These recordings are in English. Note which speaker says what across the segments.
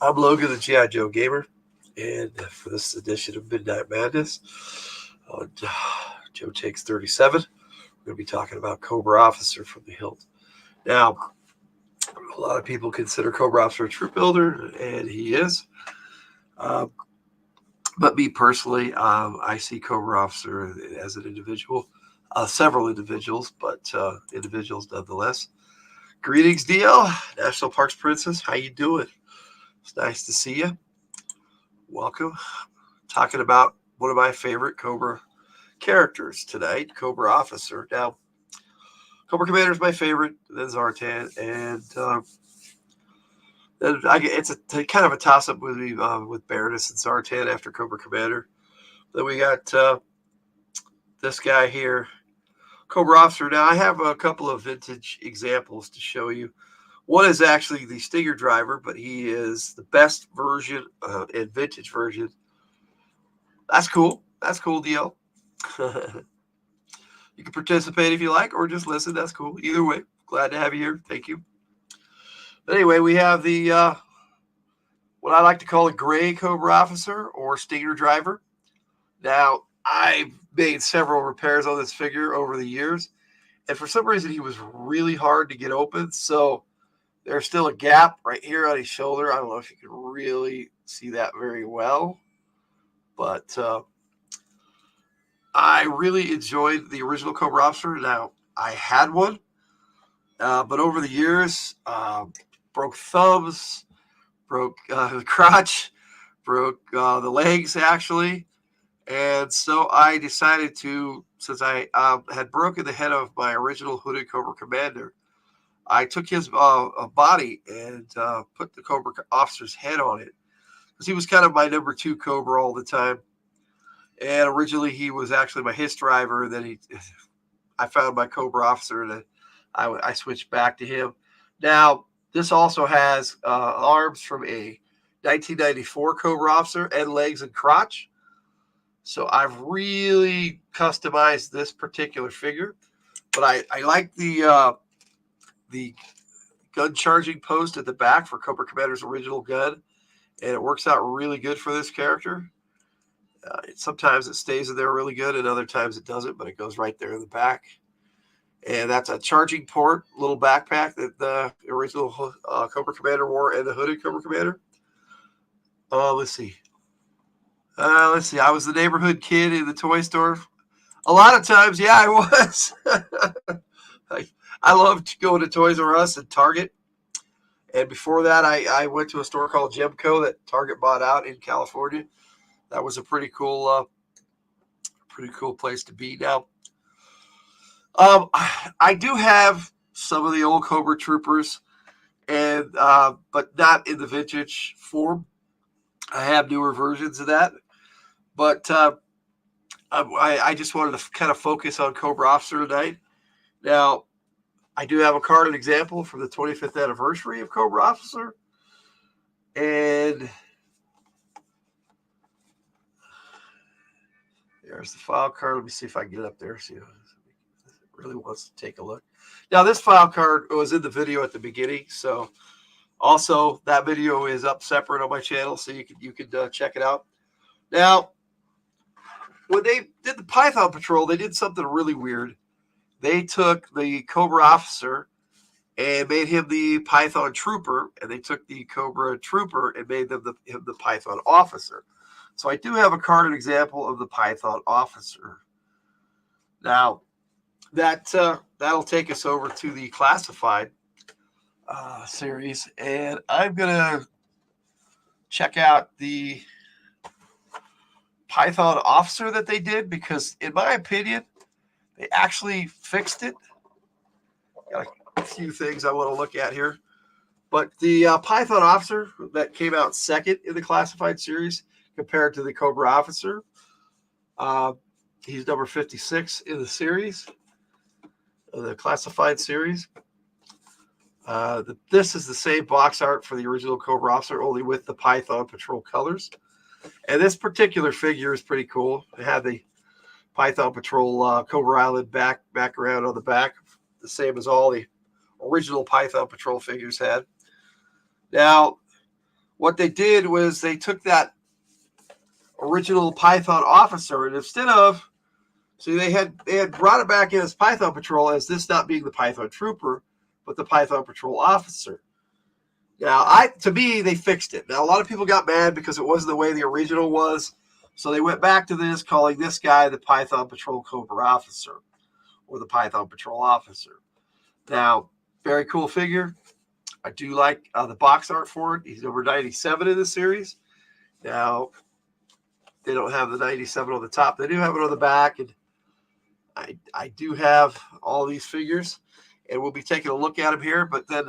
Speaker 1: I'm Logan, the G.I. Joe Gamer, and for this edition of Midnight Madness on Joe Takes 37, we're going to be talking about Cobra Officer from the Hilt. Now, a lot of people consider Cobra Officer a troop builder, and he is. But me personally, I see Cobra Officer as an individual, several individuals, but individuals nonetheless. Greetings, DL, National Parks Princess. How you doing? It's nice to see you. Welcome. Talking about one of my favorite Cobra characters tonight, Cobra Officer. Now, Cobra Commander is my favorite, then Zartan, and then it's a kind of a toss-up with me with Baroness and Zartan after Cobra Commander. Then we got this guy here, Cobra Officer. Now, I have a couple of vintage examples to show you. One is actually the Stinger driver, but he is the best version and vintage version. That's cool. That's cool, DL. You can participate if you like, or just listen. That's cool. Either way, glad to have you here. Thank you. But anyway, we have the what I like to call a gray Cobra Officer or Stinger driver. Now, I've made several repairs on this figure over the years, and for some reason, he was really hard to get open. So there's still a gap right here on his shoulder. I don't know if you can really see that very well, but I really enjoyed the original Cobra Officer. Now, I had one, but over the years, broke thumbs, broke the crotch, broke the legs, actually. And so I decided to, since I had broken the head of my original hooded Cobra Commander, I took his body and put the Cobra Officer's head on it, because he was kind of my number 2 Cobra all the time. And originally he was actually my HISS driver. And then I found my Cobra Officer, and I switched back to him. Now, this also has arms from a 1994 Cobra Officer and legs and crotch. So I've really customized this particular figure. But I like the gun charging post at the back for Cobra Commander's original gun, and it works out really good for this character. Sometimes it stays in there really good, and other times it doesn't, but it goes right there in the back. And that's a charging port, little backpack that the original Cobra Commander wore, and the hooded Cobra Commander. Let's see. I was the neighborhood kid in the toy store. A lot of times, yeah, I was. I loved going to Toys R Us and Target. And before that, I went to a store called Gemco that Target bought out in California. That was a pretty cool place to be. Now, I do have some of the old Cobra Troopers, and but not in the vintage form. I have newer versions of that, but I just wanted to kind of focus on Cobra Officer tonight. Now, I do have a carded example from the 25th anniversary of Cobra Officer. And there's the file card. Let me see if I can get it up there. See if it really wants to take a look. Now, this file card was in the video at the beginning. So also that video is up separate on my channel, so you could check it out. Now, when they did the Python Patrol, they did something really weird. They took the Cobra Officer and made him the Python Trooper, and they took the Cobra Trooper and made him the Python Officer. So I do have a carded example of the Python Officer. Now, that'll take us over to the classified series, and I'm gonna check out the Python Officer that they did, because in my opinion, they actually fixed it. Got a few things I want to look at here. But the Python Officer that came out second in the classified series compared to the Cobra Officer, he's number 56 in the series, the classified series. This is the same box art for the original Cobra Officer, only with the Python Patrol colors. And this particular figure is pretty cool. It had the Python Patrol Cobra Island background on the back, the same as all the original Python Patrol figures had. Now, what they did was they took that original Python officer, and instead of, so they had brought it back in as Python Patrol, as this not being the Python Trooper, but the Python Patrol officer. Now, to me, they fixed it. Now, a lot of people got mad because it wasn't the way the original was, so they went back to this, calling this guy the Python Patrol Cobra Officer, or the Python Patrol Officer. Now, very cool figure. I do like the box art for it. He's number 97 in the series. Now, they don't have the 97 on the top. They do have it on the back, and I do have all these figures, and we'll be taking a look at them here. But then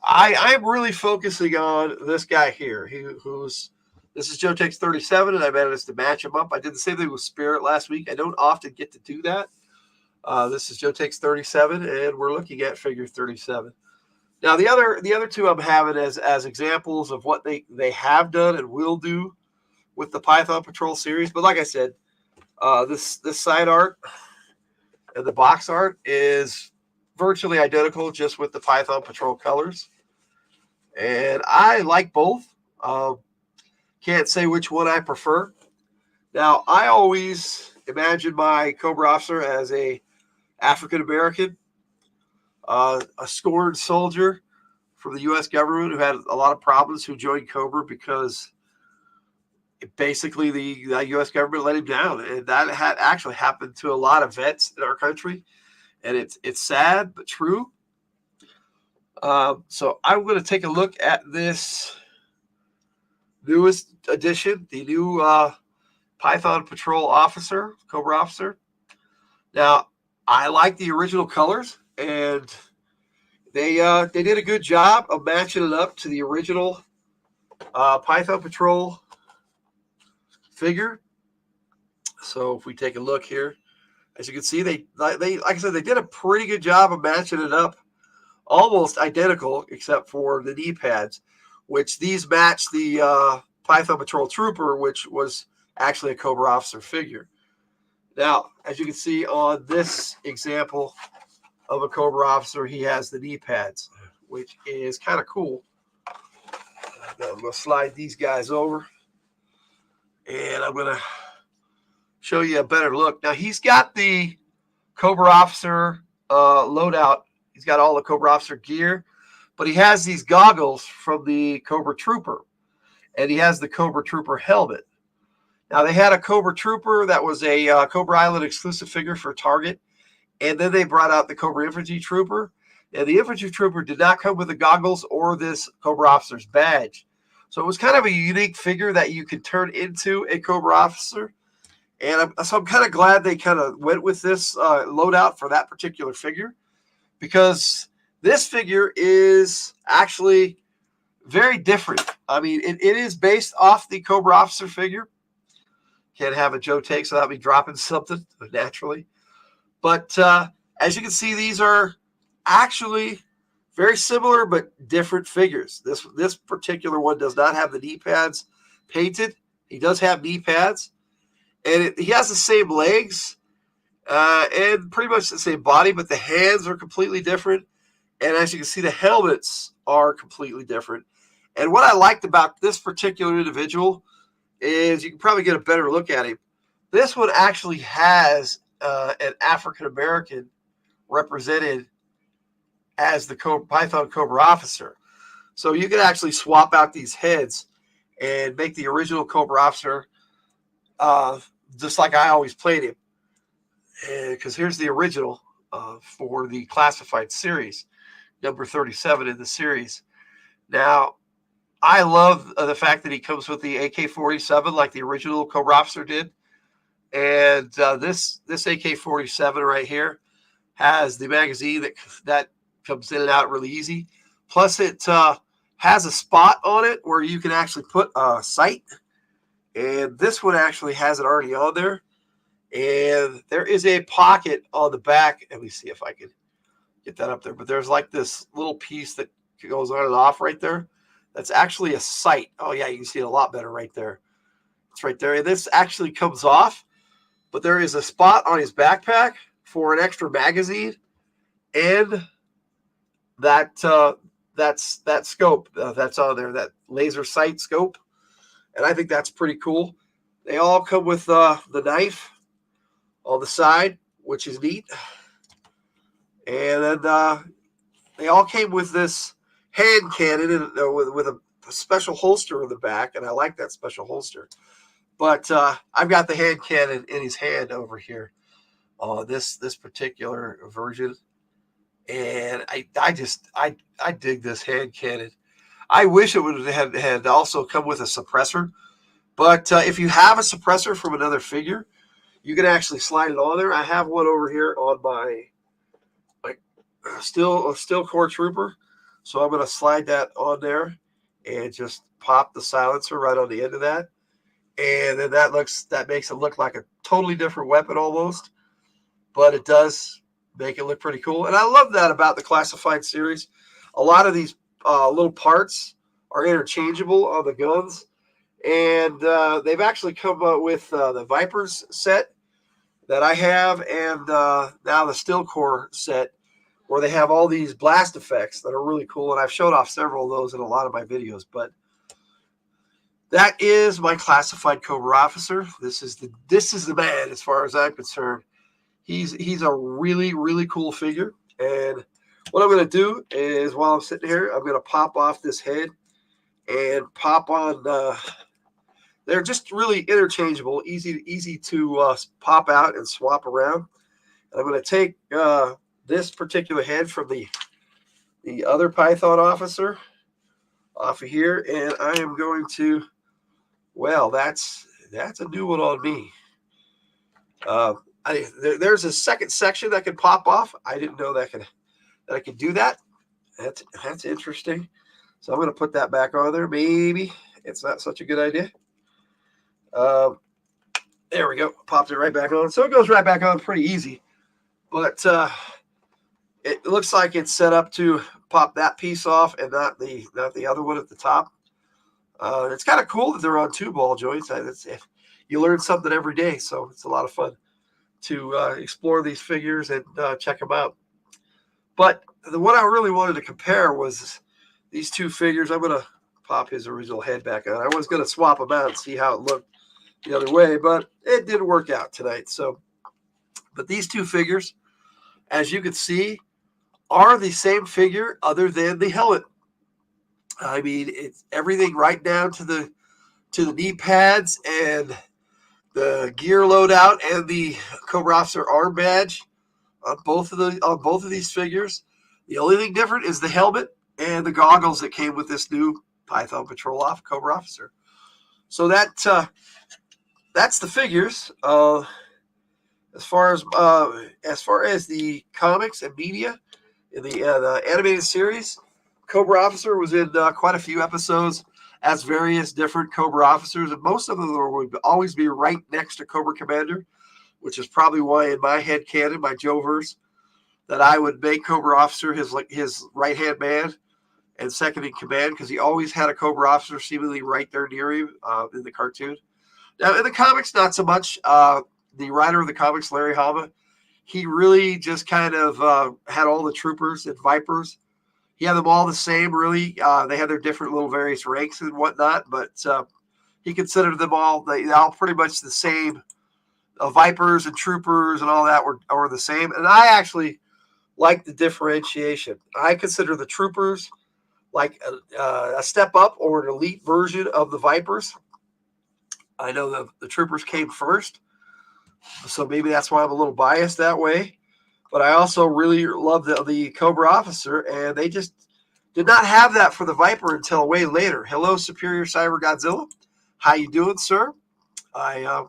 Speaker 1: I'm really focusing on this guy here, this is Joe Takes 37, and I managed to match him up. I did the same thing with Spirit last week. I don't often get to do that. This is Joe Takes 37, and we're looking at figure 37. Now, the other two I'm having as examples of what they have done and will do with the Python Patrol series. But like I said, this side art and the box art is virtually identical, just with the Python Patrol colors. And I like both. Can't say which one I prefer. Now, I always imagine my Cobra Officer as a African-American, a scorned soldier from the U.S. government who had a lot of problems, who joined Cobra because basically the U.S. government let him down. And that had actually happened to a lot of vets in our country. And it's sad, but true. So I'm going to take a look at this newest edition, the new Python Patrol Officer, Cobra Officer. Now, I like the original colors, and they did a good job of matching it up to the original Python Patrol figure. So if we take a look here, as you can see, they like I said, they did a pretty good job of matching it up, almost identical, except for the knee pads, which these match the Python Patrol Trooper, which was actually a Cobra Officer figure. Now, as you can see on this example of a Cobra Officer, he has the knee pads, which is kind of cool. I'm going to slide these guys over, and I'm going to show you a better look. Now, he's got the Cobra Officer loadout. He's got all the Cobra Officer gear, but he has these goggles from the Cobra Trooper, and he has the Cobra Trooper helmet. Now, they had a Cobra Trooper that was a Cobra Island exclusive figure for Target, and then they brought out the Cobra Infantry Trooper, and the Infantry Trooper did not come with the goggles or this Cobra Officer's badge. So it was kind of a unique figure that you could turn into a Cobra Officer. And I'm kind of glad they kind of went with this loadout for that particular figure, because this figure is actually very different. I mean, it is based off the Cobra Officer figure. Can't have a Joe Takes without me dropping something, naturally. But as you can see, these are actually very similar but different figures. This particular one does not have the knee pads painted. He does have knee pads. And he has the same legs and pretty much the same body, but the hands are completely different. And as you can see, the helmets are completely different. And what I liked about this particular individual is you can probably get a better look at him. This one actually has an African-American represented as the Python Cobra Officer. So you can actually swap out these heads and make the original Cobra Officer just like I always played him. Because here's the original for the classified series, number 37 in the series. Now, I love the fact that he comes with the AK-47 like the original Cobra Officer did. And this AK-47 right here has the magazine that comes in and out really easy. Plus, it has a spot on it where you can actually put a sight. And this one actually has it already on there. And there is a pocket on the back. Let me see if I can get that up there. But there's like this little piece that goes on and off right there. That's actually a sight. Oh, yeah, you can see it a lot better right there. It's right there. And this actually comes off. But there is a spot on his backpack for an extra magazine. And that that scope that's on there, that laser sight scope, and I think that's pretty cool. They all come with the knife on the side, which is neat, and then they all came with this hand cannon with a special holster in the back, and I like that special holster. But I've got the hand cannon in his hand over here, this particular version, and I dig this hand cannon. I wish it would have had also come with a suppressor, but if you have a suppressor from another figure, you can actually slide it on there. I have one over here on my steel core trooper, so I'm going to slide that on there and just pop the silencer right on the end of that, and then that makes it look like a totally different weapon almost, but it does make it look pretty cool. And I love that about the classified series. A lot of these little parts are interchangeable on the guns, and they've actually come up with the Vipers set that I have, and now the Steel Core set, where they have all these blast effects that are really cool, and I've showed off several of those in a lot of my videos. But that is my classified Cobra Officer. This is the man, as far as I'm concerned. He's a really, really cool figure, and what I'm going to do is, while I'm sitting here, I'm going to pop off this head and pop on. They're just really interchangeable, easy to pop out and swap around. And I'm going to take this particular head from the other Python officer off of here, and I am going to. Well, that's a new one on me. There's a second section that can pop off. I didn't know that I could do that. That's interesting. So I'm going to put that back on there. Maybe it's not such a good idea. There we go. Popped it right back on. So it goes right back on pretty easy. But it looks like it's set up to pop that piece off and not the other one at the top. It's kind of cool that they're on two ball joints. You learn something every day, so it's a lot of fun to explore these figures and check them out. But the one I really wanted to compare was these two figures. I'm going to pop his original head back on. I was going to swap them out and see how it looked the other way, but it didn't work out tonight. But these two figures, as you can see, are the same figure other than the helmet. I mean, it's everything right down to the knee pads and the gear loadout and the Cobra Officer arm badge on both of these figures. The only thing different is the helmet and the goggles that came with this new Python Patrol Cobra Officer. So that's the figures. As far as the comics and media in the animated series, Cobra Officer was in quite a few episodes as various different Cobra Officers, and most of them would always be right next to Cobra Commander, which is probably why in my head canon, my Joe-verse, that I would make Cobra Officer his right-hand man and second in command, because he always had a Cobra Officer seemingly right there near him in the cartoon. Now, in the comics, not so much. The writer of the comics, Larry Hama, he really just kind of had all the troopers and Vipers. He had them all the same, really. They had their different little various ranks and whatnot, but he considered them all pretty much the same. Vipers and troopers and all that were the same. And I actually like the differentiation. I consider the troopers like a step up or an elite version of the Vipers. I know the troopers came first, so maybe that's why I'm a little biased that way. But I also really love the Cobra Officer, and they just did not have that for the Viper until way later. Hello, Superior Cyber Godzilla. How you doing, sir? I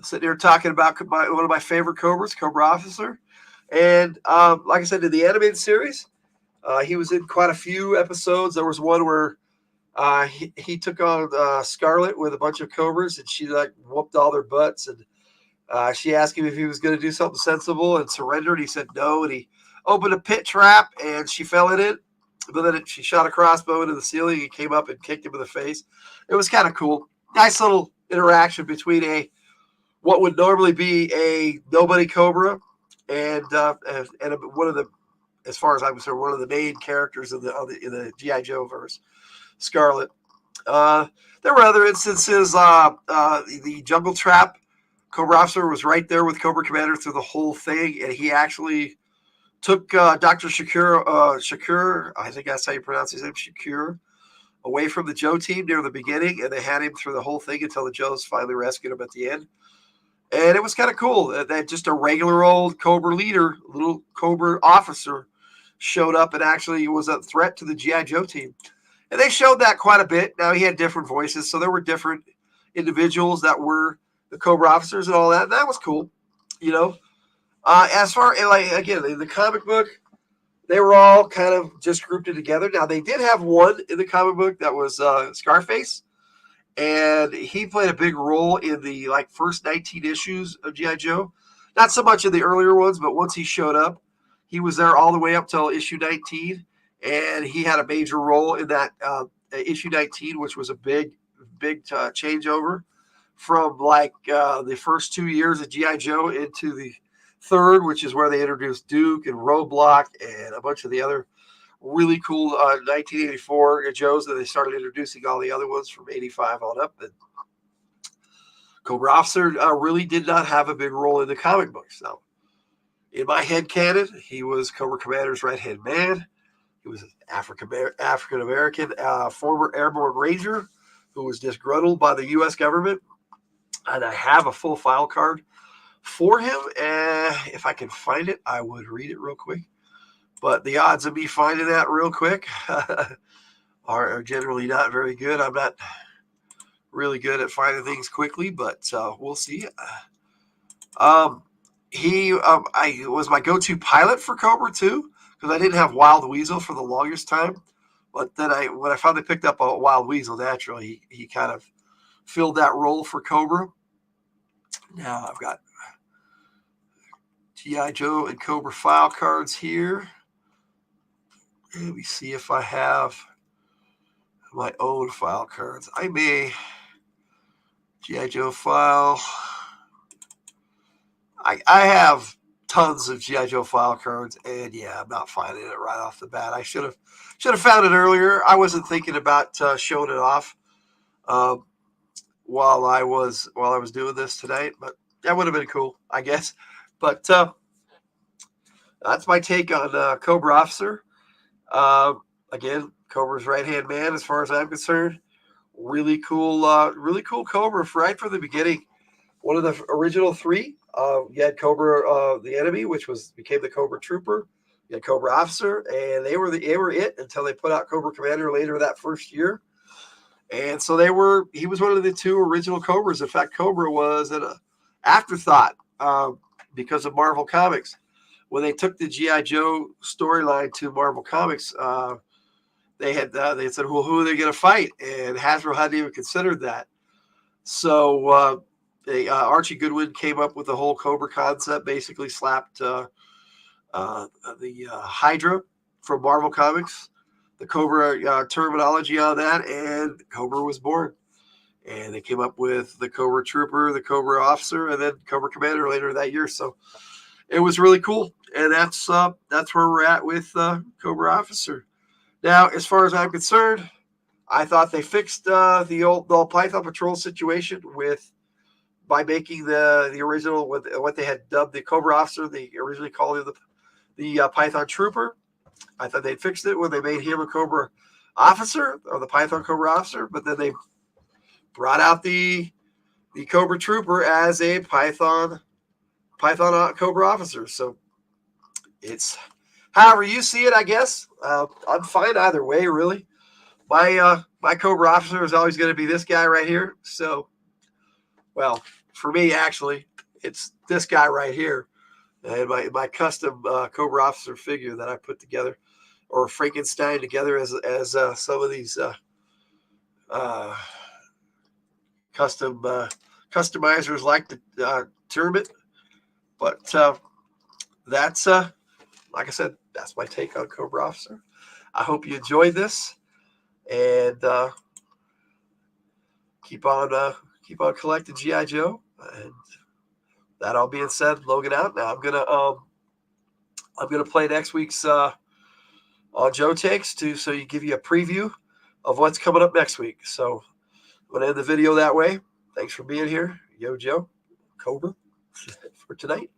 Speaker 1: sitting here talking about one of my favorite Cobras, Cobra Officer. And like I said, in the animated series, he was in quite a few episodes. There was one where he took on Scarlet with a bunch of Cobras, and she whooped all their butts. And she asked him if he was going to do something sensible and surrender, and he said no. And he opened a pit trap, and she fell in it. But then she shot a crossbow into the ceiling and came up and kicked him in the face. It was kind of cool. Nice little interaction between what would normally be a nobody Cobra and one of the as far as I'm concerned, one of the main characters in the G.I. Joe verse, Scarlet. There were other instances. The Jungle Trap, Cobra Officer was right there with Cobra Commander through the whole thing, and he actually took Dr. Shakur, I think that's how you pronounce his name, Shakur, away from the Joe team near the beginning, and they had him through the whole thing until the Joes finally rescued him at the end. And it was kind of cool that just a regular old Cobra leader, little Cobra officer, showed up and actually was a threat to the G.I. Joe team. And they showed that quite a bit. Now, he had different voices, so there were different individuals that were the Cobra officers and all that. And that was cool, you know. As far, like, again, in the comic book, they were all kind of just grouped together. Now, they did have one in the comic book that was Scarface, and he played a big role in the first 19 issues of G.I. Joe. Not so much in the earlier ones, but once he showed up, he was there all the way up till issue 19, and he had a major role in that issue 19, which was a big changeover from the first 2 years of G.I. Joe into the third, which is where they introduced Duke and Roadblock and a bunch of the other really cool 1984 Joes that they started introducing all the other ones from 85 on up. And Cobra Officer really did not have a big role in the comic books. Now, in my head canon, he was Cobra Commander's right-hand man. He was an African-American former airborne ranger who was disgruntled by the U.S. government. And I have a full file card for him. If I can find it, I would read it real quick. But the odds of me finding that real quick are generally not very good. I'm not really good at finding things quickly, but we'll see. He was my go-to pilot for Cobra too, because I didn't have Wild Weasel for the longest time. But then when I finally picked up a Wild Weasel, naturally he kind of filled that role for Cobra. Now I've got G.I. Joe and Cobra file cards here. Let me see if I have my own file cards. I may. G.I. Joe file. I have tons of G.I. Joe file cards, and yeah, I'm not finding it right off the bat. I should have found it earlier. I wasn't thinking about showing it off while I was doing this tonight, but that would have been cool, I guess. But that's my take on Cobra Officer. Again, Cobra's right-hand man, as far as I'm concerned. Really cool Cobra right from the beginning. One of the original three. You had Cobra, the enemy, which became the Cobra Trooper. You had Cobra Officer, and they were it until they put out Cobra Commander later that first year. And so he was one of the two original Cobras. In fact, Cobra was an afterthought because of Marvel Comics. When they took the G.I. Joe storyline to Marvel Comics, they said, well, who are they going to fight? And Hasbro hadn't even considered that. So Archie Goodwin came up with the whole Cobra concept, basically slapped the Hydra from Marvel Comics, the Cobra terminology on that, and Cobra was born. And they came up with the Cobra Trooper, the Cobra Officer, and then Cobra Commander later that year. So it was really cool. And that's where we're at with Cobra Officer. Now, as far as I'm concerned, I thought they fixed the old Python Patrol situation by making the original what they had dubbed the Cobra Officer. They originally called him the Python Trooper. I thought they'd fixed it when they made him a Cobra Officer or the Python Cobra Officer, but then they brought out the Cobra Trooper as a Python Cobra Officer. So it's however you see it, I guess. I'm fine either way, really. My Cobra Officer is always going to be this guy right here. So, well, for me, actually, it's this guy right here. And my custom Cobra Officer figure that I put together, or Frankenstein together as some of these customizers like to term it. But that's, like I said, that's my take on Cobra Officer. I hope you enjoyed this, and keep on collecting G.I. Joe. And that all being said, Logan out. Now I'm gonna I'm going to play next week's on Joe Takes too, so you give you a preview of what's coming up next week. So I'm going to end the video that way. Thanks for being here. Yo, Joe, Cobra for tonight.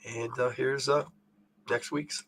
Speaker 1: And here's next week's.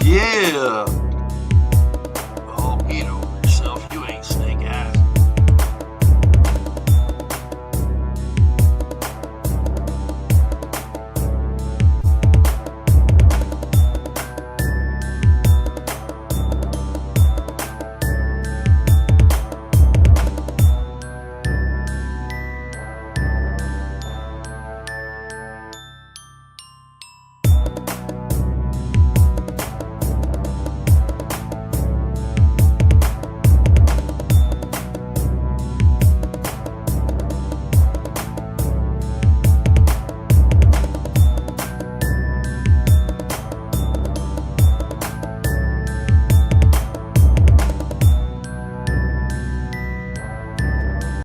Speaker 1: Yeah.